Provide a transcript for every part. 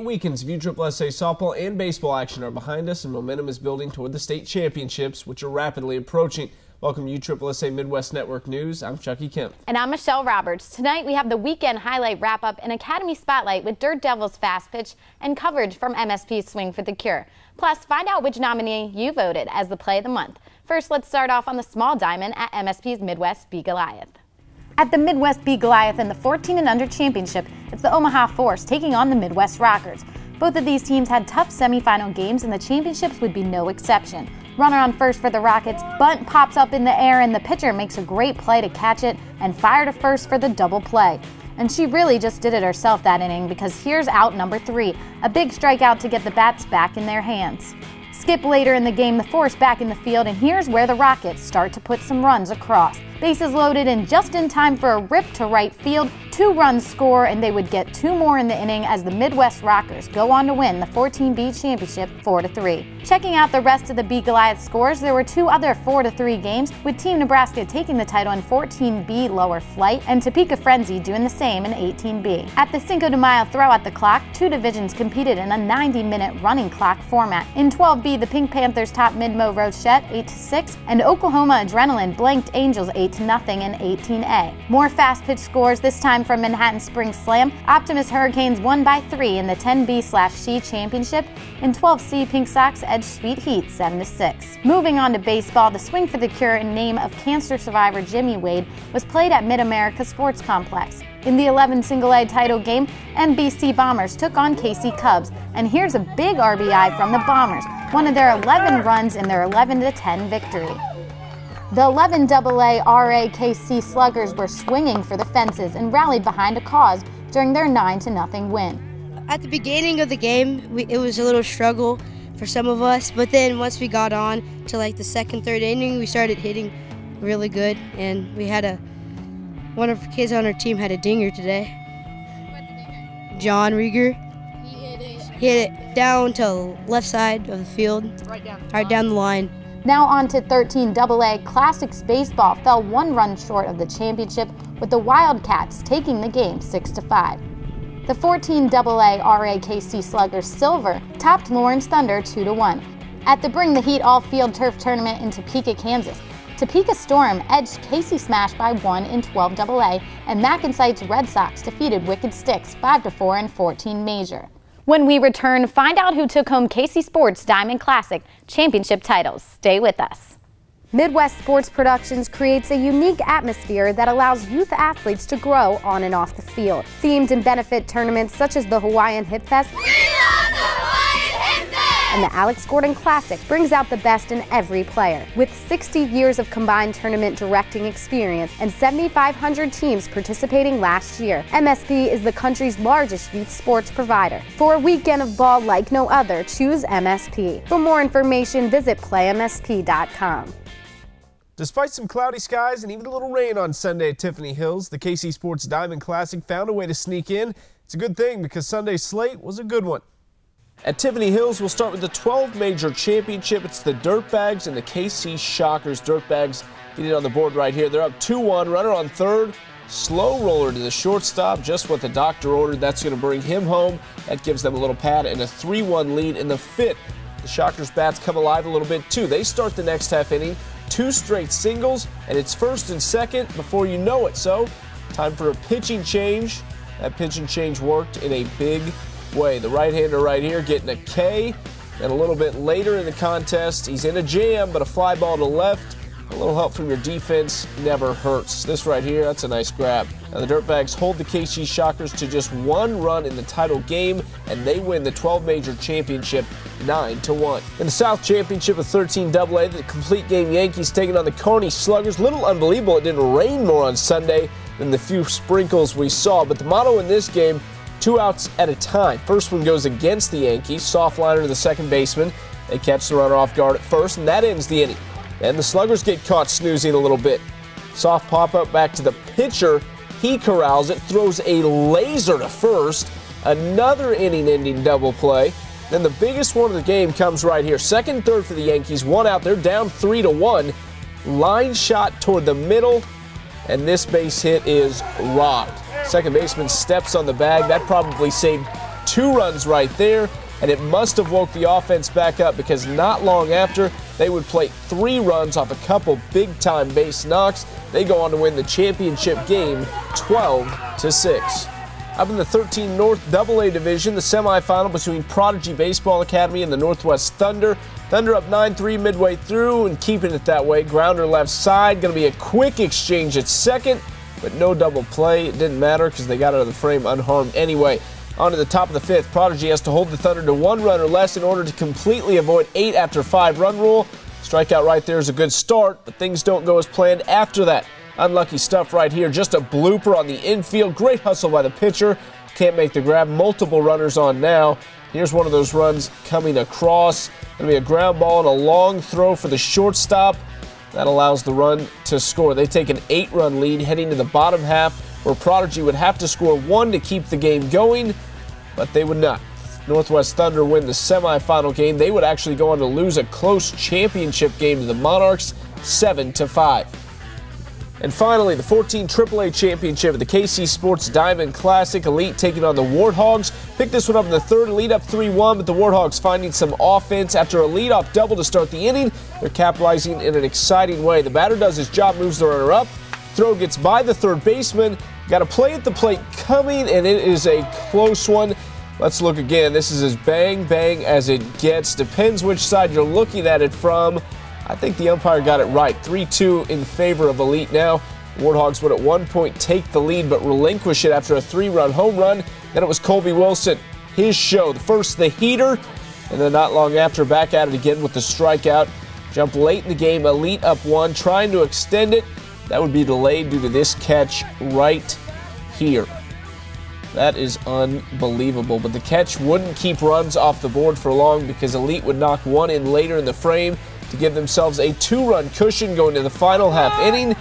weekends of USSSA softball and baseball action are behind us, and momentum is building toward the state championships, which are rapidly approaching. Welcome to USSSA Midwest Network News. I'm Chucki Kempf. And I'm Michelle Roberts. Tonight we have the weekend highlight wrap-up and Academy Spotlight with Dirt Devils Fast Pitch and coverage from MSP's Swing for the Cure. Plus, find out which nominee you voted as the Play of the Month. First, let's start off on the small diamond at MSP's Midwest Be Goliath. At the Midwest Be Goliath in the 14 and under championship, it's the Omaha Force taking on the Midwest Rockers. Both of these teams had tough semifinal games, and the championships would be no exception. Runner on first for the Rockets, bunt pops up in the air and the pitcher makes a great play to catch it and fire to first for the double play. And she really just did it herself that inning, because here's out number 3, a big strikeout to get the bats back in their hands. Skip later in the game, the Force back in the field, and here's where the Rockets start to put some runs across. Bases loaded and just in time for a rip to right field. 2 runs score, and they would get 2 more in the inning as the Midwest Rockers go on to win the 14B championship 4-3. Checking out the rest of the Be Goliath scores, there were 2 other 4-3 games, with Team Nebraska taking the title in 14B lower flight and Topeka Frenzy doing the same in 18B. At the Cinco de Mayo throw-out the clock, 2 divisions competed in a 90-minute running clock format. In 12B, the Pink Panthers topped Midmo Rochette 8-6, and Oklahoma Adrenaline blanked Angels 8-0 in 18A. More fast pitch scores, this time from Manhattan Springs Slam. Optimus Hurricanes won by 3 in the 10B/C championship. In 12C, Pink Sox edged Sweet Heat 7-6. Moving on to baseball, the Swing for the Cure in name of cancer survivor Jimmy Wade was played at Mid-America Sports Complex. In the 11 single-A title game, NBC Bombers took on KC Cubs, and here's a big RBI from the Bombers, one of their 11 runs in their 11-10 victory. The 11AA RAKC Sluggers were swinging for the fences and rallied behind a cause during their 9-0 win. At the beginning of the game, it was a little struggle for some of us, but then once we got on to like the second, third inning, we started hitting really good, and we had one of the kids on our team had a dinger today. John Rieger. He hit it down to left side of the field, right down the line. Now on to 13AA. Classics baseball fell 1 run short of the championship, with the Wildcats taking the game 6-5. The 14AA RAKC Sluggers Silver topped Lawrence Thunder 2-1. At the Bring the Heat All-Field Turf Tournament in Topeka, Kansas, Topeka Storm edged Casey Smash by 1 in 12AA, and Mackensight's Red Sox defeated Wicked Sticks 5-4 in 14 Major. When we return, find out who took home KC Sports Diamond Classic championship titles. Stay with us. Midwest Sports Productions creates a unique atmosphere that allows youth athletes to grow on and off the field. Themed and benefit tournaments such as the Hawaiian Hip Fest and the Alex Gordon Classic brings out the best in every player. With 60 years of combined tournament directing experience and 7,500 teams participating last year, MSP is the country's largest youth sports provider. For a weekend of ball like no other, choose MSP. For more information, visit playmsp.com. Despite some cloudy skies and even a little rain on Sunday at Tiffany Hills, the KC Sports Diamond Classic found a way to sneak in. It's a good thing, because Sunday's slate was a good one. At Tiffany Hills, we'll start with the 12 Major Championship. It's the Dirtbags and the KC Shockers. Dirtbags get it on the board right here. They're up 2-1. Runner on third. Slow roller to the shortstop. Just what the doctor ordered. That's going to bring him home. That gives them a little pad and a 3-1 lead in the 5th. The Shockers bats come alive a little bit too. They start the next half inning. 2 straight singles, and it's first and second before you know it. So, time for a pitching change. That pitching change worked in a big way. The right-hander right here getting a K, and a little bit later in the contest, he's in a jam, but a fly ball to left. A little help from your defense never hurts. This right here, that's a nice grab. Now the Dirtbags hold the KC Shockers to just 1 run in the title game, and they win the 12 Major Championship 9-1. In the South Championship of 13AA, the complete game Yankees taking on the Kearney Sluggers. Little unbelievable it didn't rain more on Sunday than the few sprinkles we saw, but the motto in this game, 2 outs at a time. First one goes against the Yankees. Soft liner to the second baseman. They catch the runner off guard at first, and that ends the inning. And the Sluggers get caught snoozing a little bit. Soft pop-up back to the pitcher. He corrals it, throws a laser to first. Another inning-ending double play. Then the biggest one of the game comes right here. Second, third for the Yankees. 1 out. They're down 3-1. Line shot toward the middle, and this base hit is robbed. Second baseman steps on the bag. That probably saved 2 runs right there, and it must have woke the offense back up because not long after, they would plate 3 runs off a couple big-time base knocks. They go on to win the championship game 12-6. Up in the 13 North AA Division, the semifinal between Prodigy Baseball Academy and the Northwest Thunder. Thunder up 9-3 midway through and keeping it that way. Grounder left side. Going to be a quick exchange at second, but no double play. It didn't matter because they got out of the frame unharmed anyway. On to the top of the 5th, Prodigy has to hold the Thunder to 1 run or less in order to completely avoid 8 after 5 run rule. Strikeout right there is a good start, but things don't go as planned after that. Unlucky stuff right here. Just a blooper on the infield. Great hustle by the pitcher. Can't make the grab. Multiple runners on now. Here's one of those runs coming across. Going to be a ground ball and a long throw for the shortstop. That allows the run to score. They take an 8-run lead heading to the bottom half, where Prodigy would have to score 1 to keep the game going, but they would not. Northwest Thunder win the semifinal game. They would actually go on to lose a close championship game to the Monarchs, 7-5. And finally, the 14 AAA championship of the KC Sports Diamond Classic. Elite taking on the Warthogs. Picked this one up in the 3rd. Elite up 3-1, but the Warthogs finding some offense. After a leadoff double to start the inning, they're capitalizing in an exciting way. The batter does his job, moves the runner up. Throw gets by the 3rd baseman. Got a play at the plate coming, and it is a close one. Let's look again. This is as bang as it gets. Depends which side you're looking at it from. I think the umpire got it right. 3-2 in favor of Elite now. Warthogs would at one point take the lead but relinquish it after a 3-run home run. Then it was Colby Wilson. His show. The first, the heater, and then not long after, back at it again with the strikeout. Jump late in the game. Elite up 1, trying to extend it. That would be delayed due to this catch right here. That is unbelievable. But the catch wouldn't keep runs off the board for long because Elite would knock 1 in later in the frame to give themselves a 2-run cushion going to the final half inning.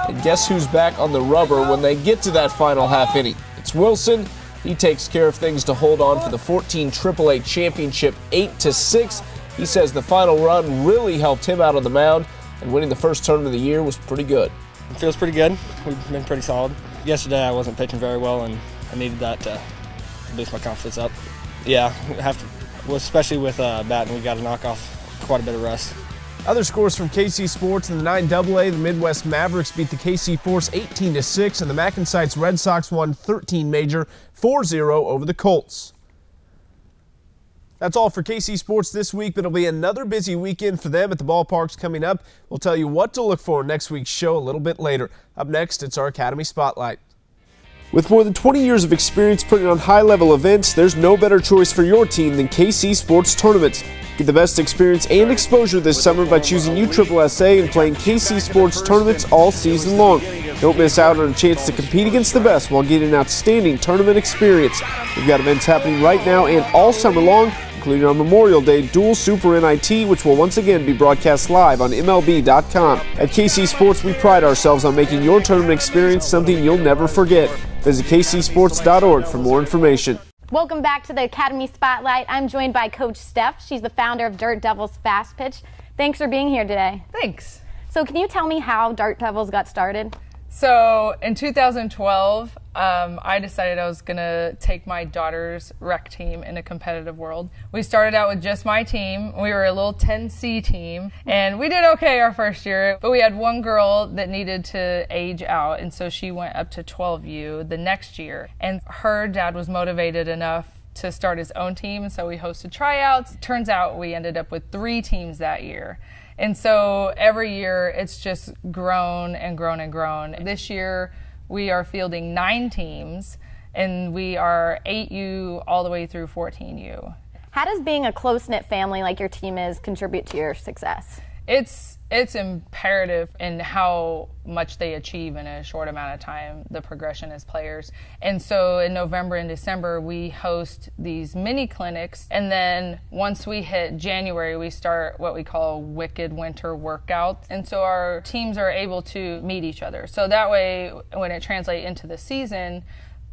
And guess who's back on the rubber when they get to that final half inning? It's Wilson. He takes care of things to hold on for the 14 AAA championship 8-6. He says the final run really helped him out on the mound, and winning the first tournament of the year was pretty good. It feels pretty good. We've been pretty solid. Yesterday I wasn't pitching very well, and I needed that to boost my confidence up. Yeah, especially with batting, we got to knock off quite a bit of rust. Other scores from KC Sports in the 9AA, the Midwest Mavericks beat the KC Force 18-6, and the Mackensites Red Sox won 13 major 4-0 over the Colts. That's all for KC Sports this week, but it'll be another busy weekend for them at the ballparks coming up. We'll tell you what to look for in next week's show a little bit later. Up next, it's our Academy Spotlight. With more than 20 years of experience putting on high-level events, there's no better choice for your team than KC Sports Tournaments. Get the best experience and exposure this summer by choosing USSSA and playing KC Sports Tournaments all season long. Don't miss out on a chance to compete against the best while getting an outstanding tournament experience. We've got events happening right now and all summer long, including on Memorial Day Dual Super NIT, which will once again be broadcast live on MLB.com. At KC Sports, we pride ourselves on making your tournament experience something you'll never forget. Visit kcsports.org for more information. Welcome back to the Academy Spotlight. I'm joined by Coach Steph. She's the founder of Dirt Devils Fast Pitch. Thanks for being here today. Thanks. So can you tell me how Dirt Devils got started? So in 2012, I decided I was going to take my daughter's rec team in a competitive world. We started out with just my team. We were a little 10C team, and we did okay our first year. But we had one girl that needed to age out, and so she went up to 12U the next year. And her dad was motivated enough to start his own team, and so we hosted tryouts. Turns out we ended up with 3 teams that year. And so every year it's just grown and grown and grown. This year we are fielding 9 teams, and we are 8U all the way through 14U. How does being a close-knit family like your team is contribute to your success? It's imperative in how much they achieve in a short amount of time, the progression as players. And so in November and December, we host these mini clinics. And then once we hit January, we start what we call Wicked Winter Workouts. And so our teams are able to meet each other. So that way, when it translates into the season,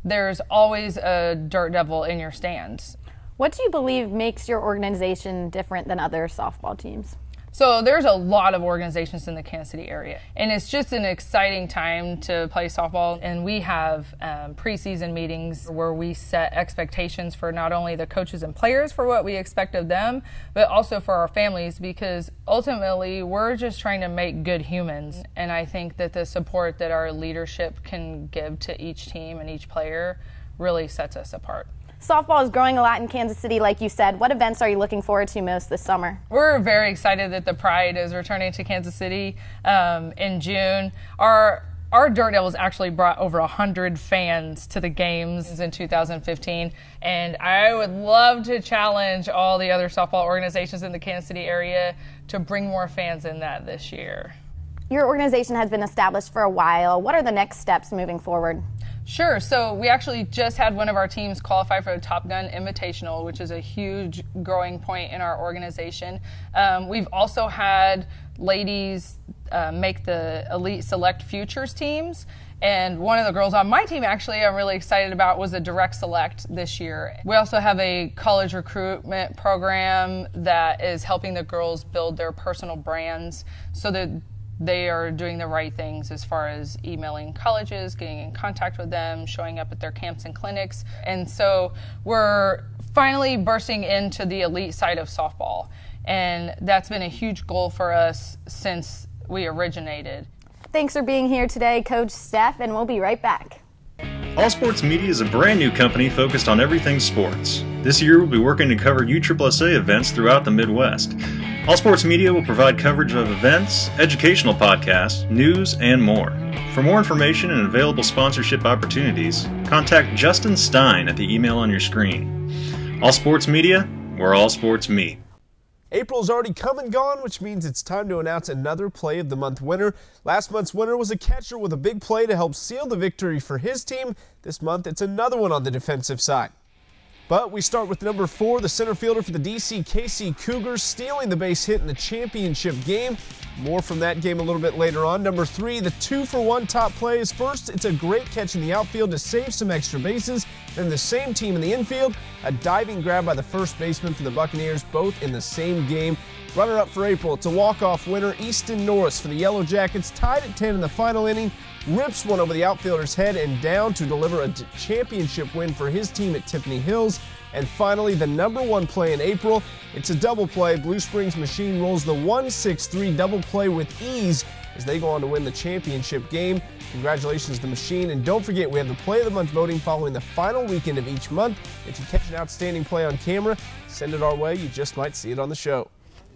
there's always a Dirt Devil in your stands. What do you believe makes your organization different than other softball teams? So there's a lot of organizations in the Kansas City area, and it's just an exciting time to play softball. And we have preseason meetings where we set expectations for not only the coaches and players for what we expect of them, but also for our families, because ultimately we're just trying to make good humans. And I think that the support that our leadership can give to each team and each player really sets us apart. Softball is growing a lot in Kansas City, like you said. What events are you looking forward to most this summer? We're very excited that the Pride is returning to Kansas City in June. Our Dirt Devils actually brought over 100 fans to the games in 2015, and I would love to challenge all the other softball organizations in the Kansas City area to bring more fans in that this year. Your organization has been established for a while. What are the next steps moving forward? Sure. So we actually just had one of our teams qualify for the Top Gun Invitational, which is a huge growing point in our organization. We've also had ladies make the Elite Select Futures teams. And one of the girls on my team, actually, I'm really excited about, was a direct select this year. We also have a college recruitment program that is helping the girls build their personal brands so that they are doing the right things as far as emailing colleges, getting in contact with them, showing up at their camps and clinics. And so we're finally bursting into the elite side of softball. And that's been a huge goal for us since we originated. Thanks for being here today, Coach Steph, and we'll be right back. All Sports Media is a brand new company focused on everything sports. This year we'll be working to cover USSSA events throughout the Midwest. All Sports Media will provide coverage of events, educational podcasts, news, and more. For more information and available sponsorship opportunities, contact Justin Stein at the email on your screen. All Sports Media, where all sports meet. April's already come and gone, which means it's time to announce another Play of the Month winner. Last month's winner was a catcher with a big play to help seal the victory for his team. This month, it's another one on the defensive side. But we start with number 4, the center fielder for the DC-KC Cougars, stealing the base hit in the championship game. More from that game a little bit later on. Number 3, the 2-for-1 top play is first. It's a great catch in the outfield to save some extra bases. Then the same team in the infield, a diving grab by the first baseman for the Buccaneers, both in the same game. Runner-up for April, it's a walk-off winner. Easton Norris for the Yellow Jackets, tied at 10 in the final inning, rips one over the outfielder's head and down to deliver a championship win for his team at Tiffany Hills. And finally, the number 1 play in April, it's a double play. Blue Springs Machine rolls the 1-6-3 double play with ease as they go on to win the championship game. Congratulations to the Machine, and don't forget we have the Play of the Month voting following the final weekend of each month. If you catch an outstanding play on camera, send it our way. You just might see it on the show.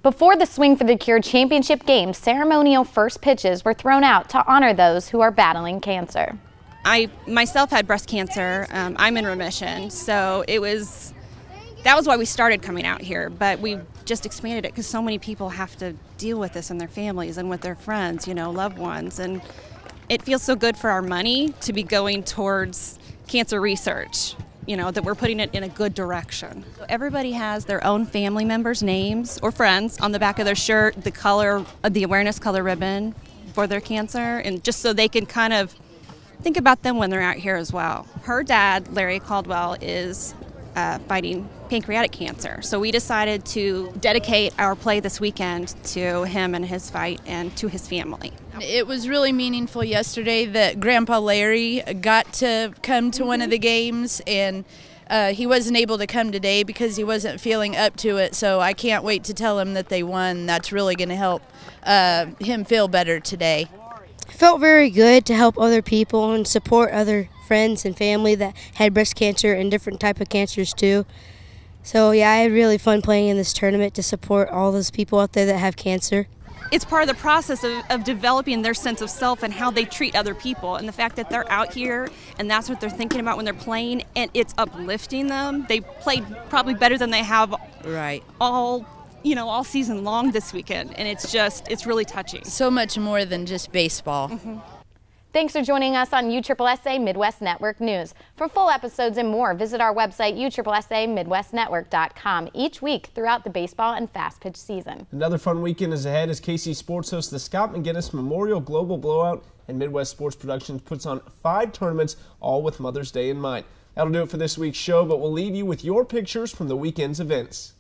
Before the Swing for the Cure championship game, ceremonial first pitches were thrown out to honor those who are battling cancer. I myself had breast cancer. I'm in remission, so that was why we started coming out here, but we just expanded it because so many people have to deal with this in their families and with their friends, loved ones, and it feels so good for our money to be going towards cancer research, that we're putting it in a good direction. Everybody has their own family members' names or friends on the back of their shirt, the color, the awareness color ribbon for their cancer, and just so they can kind of think about them when they're out here as well. Her dad, Larry Caldwell, is fighting pancreatic cancer. So we decided to dedicate our play this weekend to him and his fight and to his family. It was really meaningful yesterday that Grandpa Larry got to come to one of the games, and he wasn't able to come today because he wasn't feeling up to it. So I can't wait to tell him that they won. That's really going to help him feel better today. It felt very good to help other people and support other friends and family that had breast cancer and different type of cancers too. So yeah, I had really fun playing in this tournament to support all those people out there that have cancer. It's part of the process of developing their sense of self and how they treat other people, and the fact that they're out here and that's what they're thinking about when they're playing, and it's uplifting them. They played probably better than they have all season long this weekend, and it's really touching. So much more than just baseball. Mm-hmm. Thanks for joining us on USSSA Midwest Network News. For full episodes and more, visit our website, USSSAMidwestNetwork.com, each week throughout the baseball and fast pitch season. Another fun weekend is ahead as KC Sports hosts the Scott McGinnis Memorial Global Blowout, and Midwest Sports Productions puts on 5 tournaments, all with Mother's Day in mind. That'll do it for this week's show, but we'll leave you with your pictures from the weekend's events.